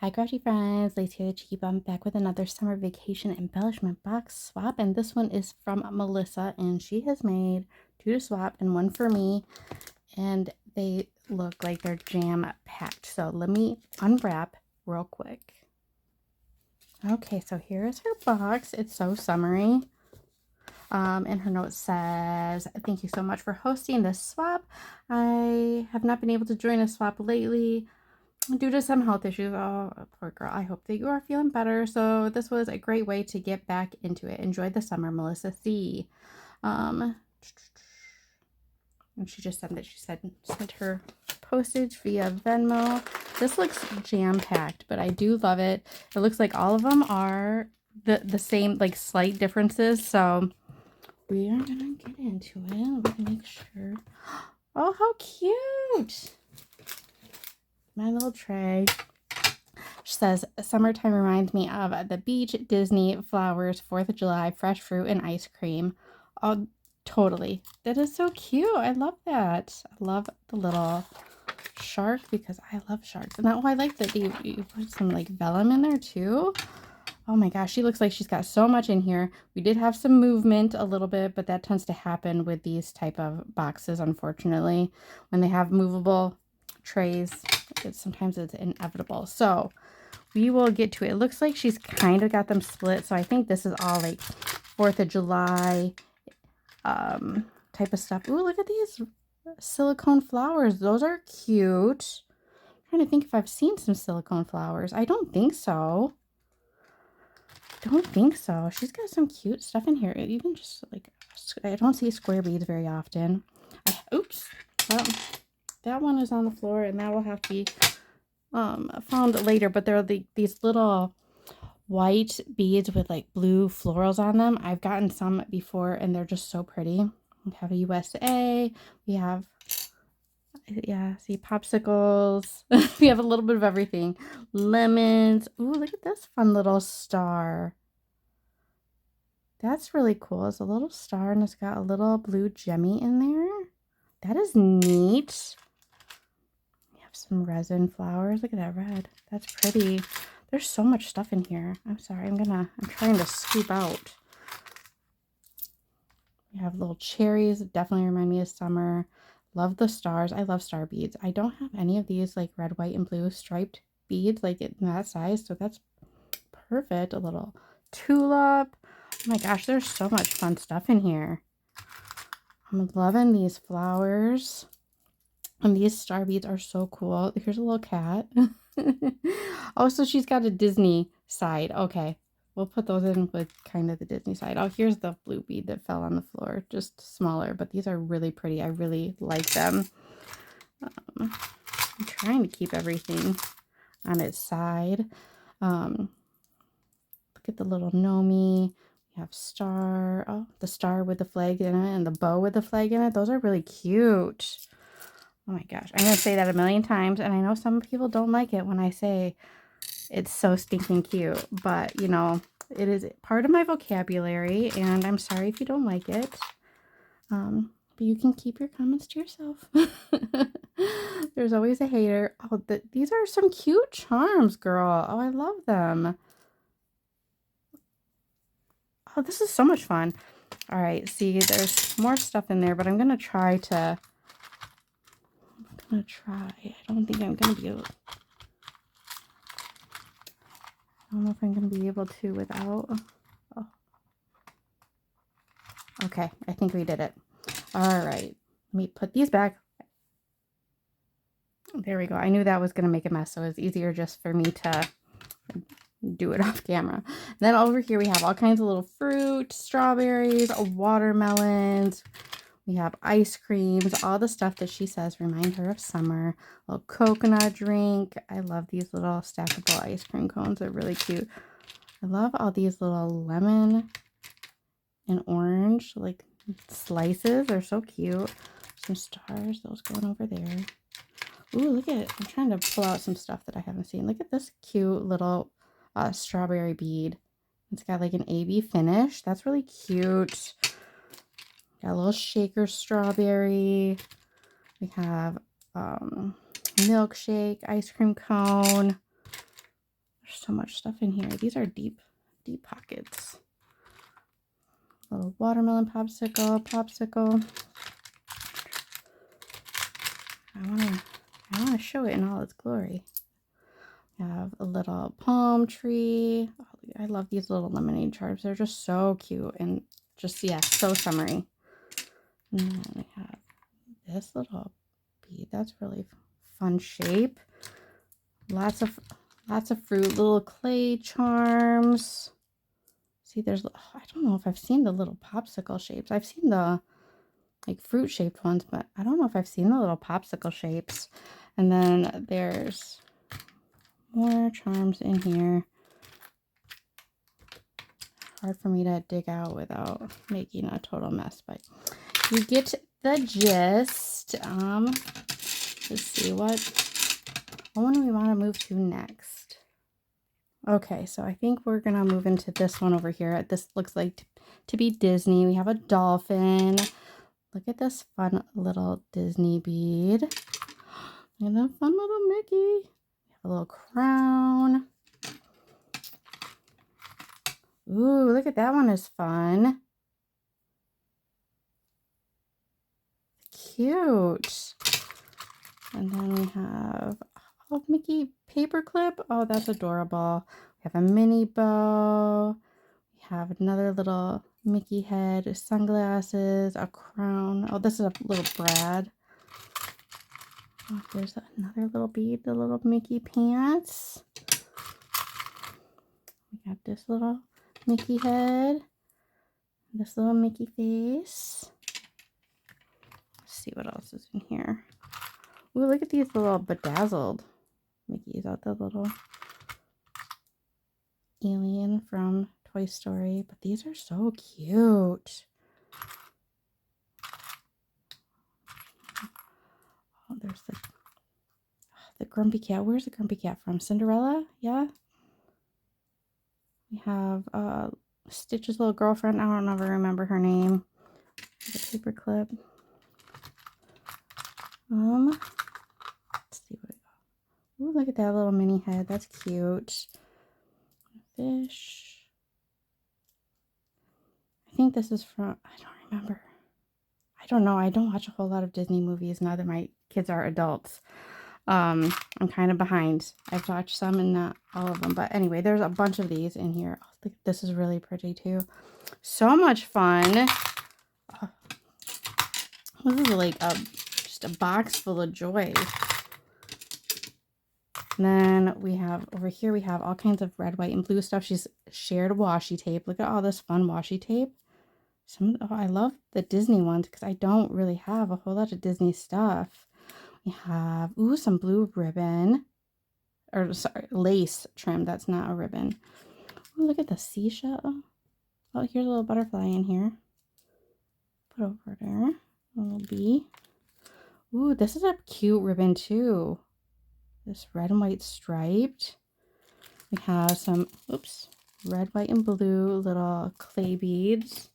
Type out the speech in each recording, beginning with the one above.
Hi crafty friends, Lacey here, the Cheeky Bum, back with another summer vacation embellishment box swap, and this one is from Melissa, and she has made two to swap and one for me, and they look like they're jam packed. So let me unwrap real quick. Okay, so here is her box. It's so summery. And her note says, "Thank you so much for hosting this swap. I have not been able to join a swap lately due to some health issues." Oh, poor girl. I hope that you are feeling better. So this was a great way to get back into it. Enjoy the summer, Melissa C. And she just said that she sent her postage via Venmo. This looks jam-packed, but I do love it. It looks like all of them are the same, like slight differences. So we are gonna get into it. Let me make sure. Oh, how cute! My little tray. She says, "Summertime reminds me of the beach, Disney, flowers, 4th of July, fresh fruit, and ice cream." Oh, totally. That is so cute. I love that. I love the little shark because I love sharks. And I like that you put some like vellum in there too. Oh my gosh, she looks like she's got so much in here. We did have some movement a little bit, but that tends to happen with these type of boxes, unfortunately. When they have movable trays, sometimes it's inevitable. So we will get to it. It looks like she's kind of got them split. So I think this is all like 4th of July type of stuff. Ooh, look at these silicone flowers. Those are cute. I'm trying to think if I've seen some silicone flowers. I don't think so. She's got some cute stuff in here. Even just like, I don't see square beads very often. Oops. Well, that one is on the floor and that will have to be found later, but they're these little white beads with like blue florals on them. I've gotten some before and they're just so pretty. We have a USA. We have, yeah, see, popsicles. We have a little bit of everything. Lemons. Ooh, look at this fun little star. That's really cool. It's a little star and it's got a little blue gemmy in there. That is neat. We have some resin flowers. Look at that red. That's pretty. There's so much stuff in here. I'm sorry. I'm trying to scoop out. We have little cherries. Definitely remind me of summer. Love the stars. I love star beads. I don't have any of these like red, white, and blue striped beads like in that size. So that's perfect. A little tulip. Oh my gosh, there's so much fun stuff in here. I'm loving these flowers. And these star beads are so cool. Here's a little cat. Oh, so she's got a Disney side. Okay. We'll put those in with kind of the Disney side. Oh, here's the blue bead that fell on the floor. Just smaller, but these are really pretty. I really like them. I'm trying to keep everything on its side. Look at the little Nomi. We have star. Oh, the star with the flag in it and the bow with the flag in it. Those are really cute. Oh my gosh. I'm going to say that a million times. And I know some people don't like it when I say it's so stinking cute. But, you know, it is part of my vocabulary. And I'm sorry if you don't like it. But you can keep your comments to yourself. There's always a hater. Oh, these are some cute charms, girl. Oh, I love them. Oh, this is so much fun. All right. See, there's more stuff in there. But I'm going to try to... I don't think I'm gonna be able. I don't know if I'm gonna be able to without. Oh. Okay, I think we did it. All right, let me put these back. There we go. I knew that was gonna make a mess, so it's easier just for me to do it off camera. Then over here we have all kinds of little fruit, strawberries, watermelons. We have ice creams, all the stuff that she says remind her of summer. A little coconut drink. I love these little stackable ice cream cones. They're really cute. I love all these little lemon and orange like slices. They're so cute. Some stars. Those going over there. Ooh, look at it. I'm trying to pull out some stuff that I haven't seen. Look at this cute little strawberry bead. It's got like an AB finish. That's really cute. Got a little shaker strawberry. We have milkshake, ice cream cone. so much stuff in here. These are deep, deep pockets. Little watermelon popsicle. I wanna show it in all its glory. We have a little palm tree. Oh, I love these little lemonade charms. They're just so cute and just, yeah, so summery. And then we have this little bead. That's really fun shape. Lots of fruit, little clay charms. See, there's, I don't know if I've seen the little popsicle shapes. I've seen the like fruit shaped ones, but I don't know if I've seen the little popsicle shapes. And then there's more charms in here. Hard for me to dig out without making a total mess, but you get the gist. Let's see, what one do we want to move to next? Okay, so I think we're gonna move into this one over here. This looks like to be Disney. We have a dolphin. Look at this fun little Disney bead. And a fun little Mickey. We have a little crown. Ooh, look at that one, is fun. Cute. And then we have a Mickey paperclip. Oh, that's adorable. We have a mini bow. We have another little Mickey head, sunglasses, a crown. Oh, this is a little Brad. Oh, there's another little bead, the little Mickey pants. We got this little Mickey head, this little Mickey face. Let's see what else is in here. Ooh, look at these little bedazzled Mickeys out, the little alien from Toy Story. But these are so cute. Oh, there's the Grumpy Cat. Where's the Grumpy Cat from? Cinderella? Yeah. We have Stitch's little girlfriend. I don't ever remember her name. The paperclip. Let's see what we got. Ooh, look at that little mini head. That's cute. Fish. I think this is from, I don't remember. I don't know. I don't watch a whole lot of Disney movies now that my kids are adults. I'm kind of behind. I've watched some and not all of them. But anyway, there's a bunch of these in here. Oh, this is really pretty too. So much fun. Oh, this is like just a box full of joy. And then we have over here, we have all kinds of red, white, and blue stuff. She's shared washi tape. Look at all this fun washi tape. I love the Disney ones because I don't really have a whole lot of Disney stuff. We have, ooh, some blue ribbon. Or, sorry, lace trim. That's not a ribbon. Ooh, look at the seashell. Oh, here's a little butterfly in here. Put over there. A little bee. Ooh, this is a cute ribbon too. This red and white striped. We have some, oops, red, white, and blue little clay beads.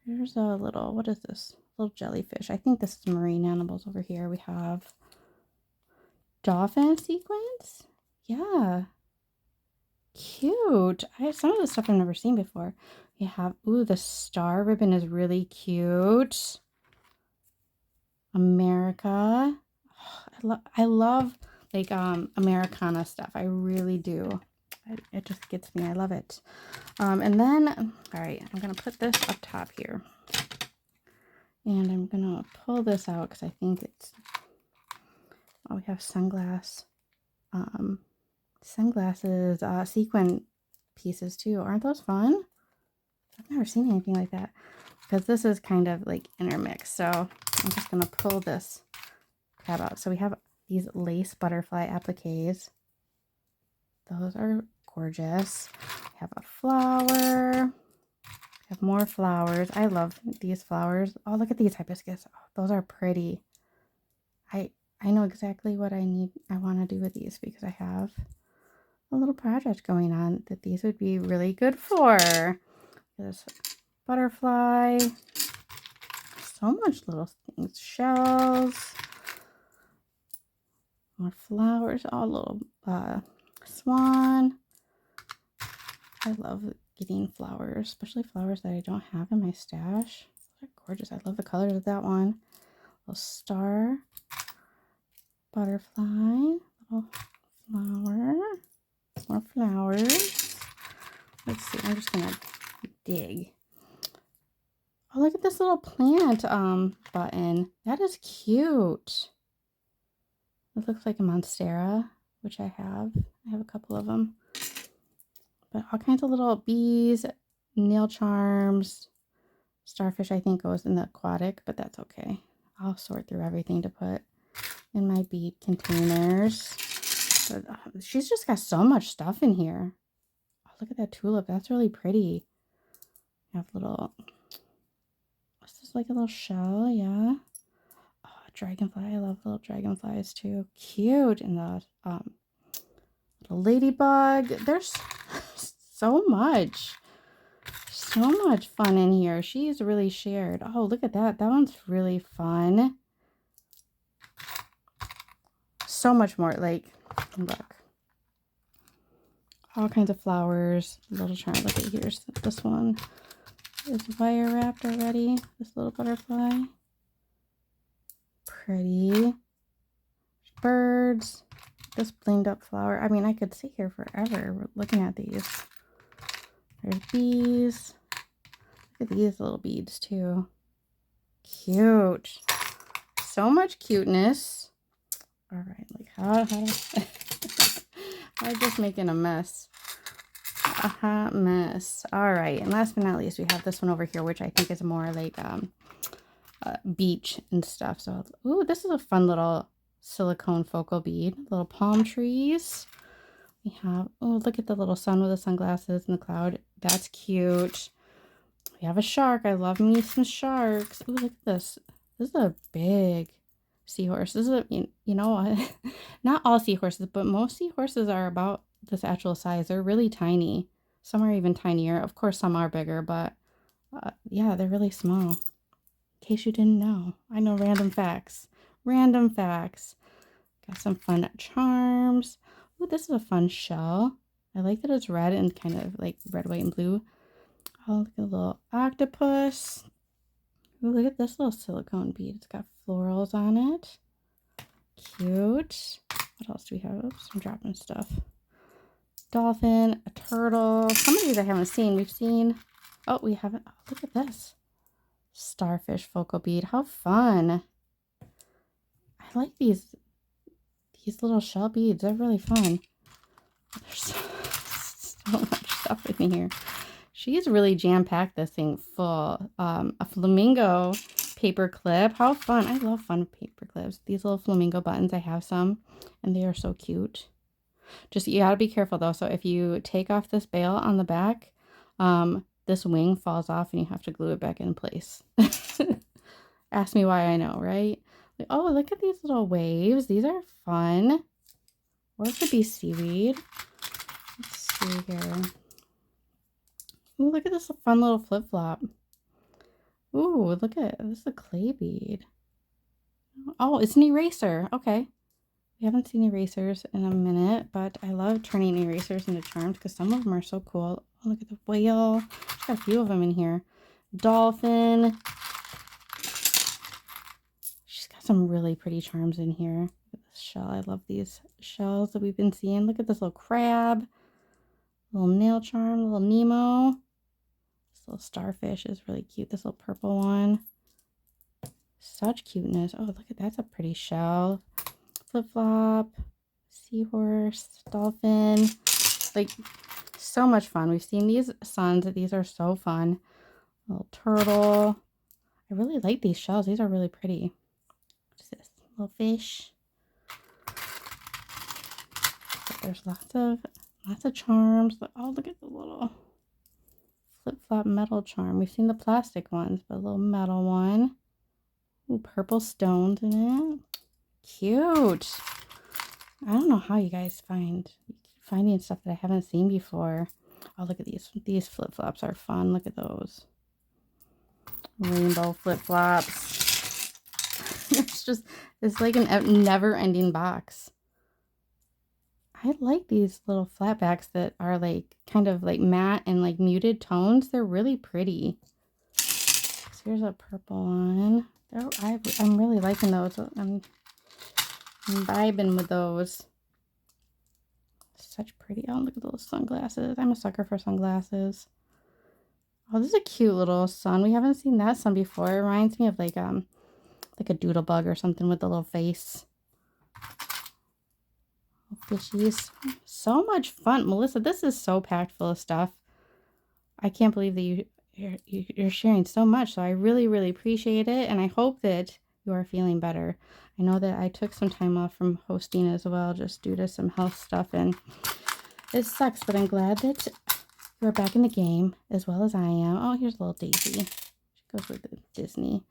Here's a little, what is this? Little jellyfish. I think this is marine animals over here. We have dolphin sequins. Yeah. Cute. I have some of the stuff I've never seen before. We have, ooh, the star ribbon is really cute. America. Oh, I love like Americana stuff. I really do. It just gets me. I love it. And then, all right, I'm going to put this up top here. And I'm going to pull this out because I think it's, oh, we have sunglasses, sequin pieces too. Aren't those fun? I've never seen anything like that because this is kind of like intermixed. So I'm just going to pull this crap out. So we have these lace butterfly appliques. Those are gorgeous. We have a flower. We have more flowers. I love these flowers. Oh, look at these hibiscus. Oh, those are pretty. I know exactly what I want to do with these because I have a little project going on that these would be really good for. This butterfly. So much little things. Shells. More flowers. Oh, little swan. I love getting flowers, especially flowers that I don't have in my stash. They're gorgeous. I love the colors of that one. Little star, butterfly, little flower, more flowers. Let's see, I'm just gonna dig. Oh, look at this little plant button. That is cute. It looks like a monstera, which I have. I have a couple of them. But all kinds of little bees, nail charms. Starfish, I think, goes in the aquatic, but that's okay. I'll sort through everything to put in my bead containers. But she's just got so much stuff in here. Oh, look at that tulip. That's really pretty. I have little... What's this, like a little shell? Yeah. Oh, dragonfly. I love little dragonflies too. Cute. And the little ladybug. There's so much. So much fun in here. She's really shared. Oh, look at that. That one's really fun. So much more. Like, look. All kinds of flowers. Little charm. Look at here's this one. Is wire wrapped already. This little butterfly. Pretty. Birds. This blinged up flower. I mean, I could sit here forever looking at these. There's bees. Look at these little beads too. Cute. So much cuteness. All right, like how I'm just making a mess. A hot mess. All right, and last but not least, we have this one over here, which I think is more like beach and stuff. So, ooh, this is a fun little silicone focal bead. Little palm trees. We have, oh, look at the little sun with the sunglasses and the cloud. That's cute. We have a shark. I love me some sharks. Ooh, look at this. This is a big seahorse. This is a, you know what? Not all seahorses, but most seahorses are about this actual size. They're really tiny. Some are even tinier. Of course, some are bigger, but yeah, they're really small. In case you didn't know. I know random facts. Random facts. Got some fun charms. Ooh, this is a fun shell. I like that it's red and kind of like red, white, and blue. Oh, look at a little octopus. Ooh, look at this little silicone bead. It's got florals on it. Cute. What else do we have? Oops, I'm dropping stuff. Dolphin, a turtle. Some of these I haven't seen. We've seen... Oh, we haven't... Oh, look at this. Starfish focal bead. How fun. I like these little shell beads. They're really fun. There's so much stuff in here. She's really jam-packed this thing full. A flamingo paper clip. How fun. I love fun paper clips. These little flamingo buttons, I have some, and they are so cute. Just, you gotta be careful though. So if you take off this bail on the back, this wing falls off and you have to glue it back in place. Ask me why I know, right? Like, oh, look at these little waves. These are fun. Or it could be seaweed. Let's see here. Ooh, look at this fun little flip-flop. Ooh, look at this is a clay bead. Oh, it's an eraser. Okay. We haven't seen erasers in a minute, but I love turning erasers into charms because some of them are so cool. Oh, look at the whale. There's got a few of them in here. Dolphin. She's got some really pretty charms in here. Look at this shell. I love these shells that we've been seeing. Look at this little crab. Little nail charm. Little Nemo. This little starfish is really cute. This little purple one. Such cuteness. Oh, look at that's a pretty shell. Flip-flop, seahorse, dolphin, like so much fun. We've seen these suns. These are so fun. Little turtle. I really like these shells. These are really pretty. What's this? Little fish. But there's lots of charms. Oh, look at the little flip-flop metal charm. We've seen the plastic ones, but a little metal one. Ooh, purple stones in it. Cute. I don't know how you guys finding stuff that I haven't seen before. Oh, look at these. These flip-flops are fun. Look at those. Rainbow flip-flops. It's like a never-ending box. I like these little flatbacks that are like kind of like matte and like muted tones. They're really pretty. So here's a purple one. I'm really liking those. I'm vibing with those. Such pretty. Oh, look at those sunglasses. I'm a sucker for sunglasses. Oh, this is a cute little sun. We haven't seen that sun before. It reminds me of like a doodle bug or something with the little face. Fishies. So much fun. Melissa, this is so packed full of stuff. I can't believe that you're sharing so much. So I really, really appreciate it. And I hope that you are feeling better. I know that I took some time off from hosting as well, just due to some health stuff. And it sucks, but I'm glad that you're back in the game as well as I am. Oh, here's a little Daisy. She goes with Disney.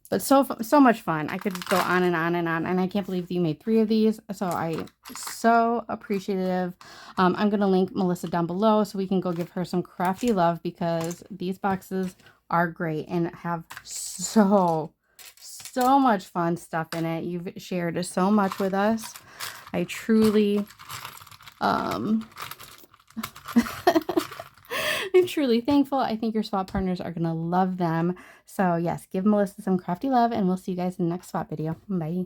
But so much fun. I could go on and on and on. And I can't believe that you made 3 of these. So I'm so appreciative. I'm going to link Melissa down below so we can go give her some crafty love, because these boxes are great and have so much fun stuff in it. You've shared so much with us. I truly I'm truly thankful. I think your swap partners are going to love them. So yes, give Melissa some crafty love, and we'll see you guys in the next swap video. Bye.